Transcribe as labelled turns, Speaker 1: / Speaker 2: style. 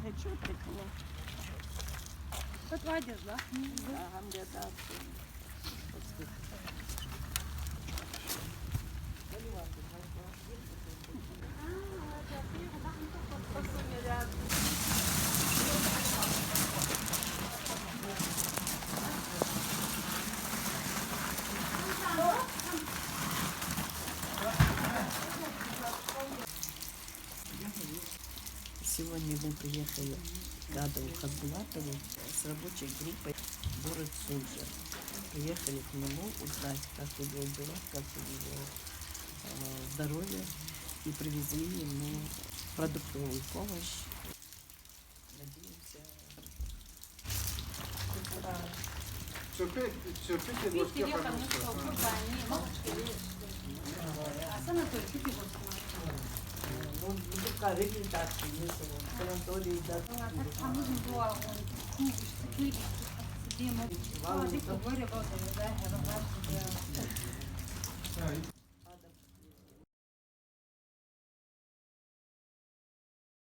Speaker 1: ноги чого текло?
Speaker 2: Das war der Sachen.
Speaker 1: Да, haben wir da Сегодня мы приехали к Адову Хазбулатову с рабочей группой в город Суджа. Приехали к нему узнать, как у него дела, как у него здоровье. И привезли ему продуктовую помощь. Надеемся.
Speaker 3: Терпите, но все
Speaker 1: Ну, така реабілітація є санаторії, да.
Speaker 2: Там нужно было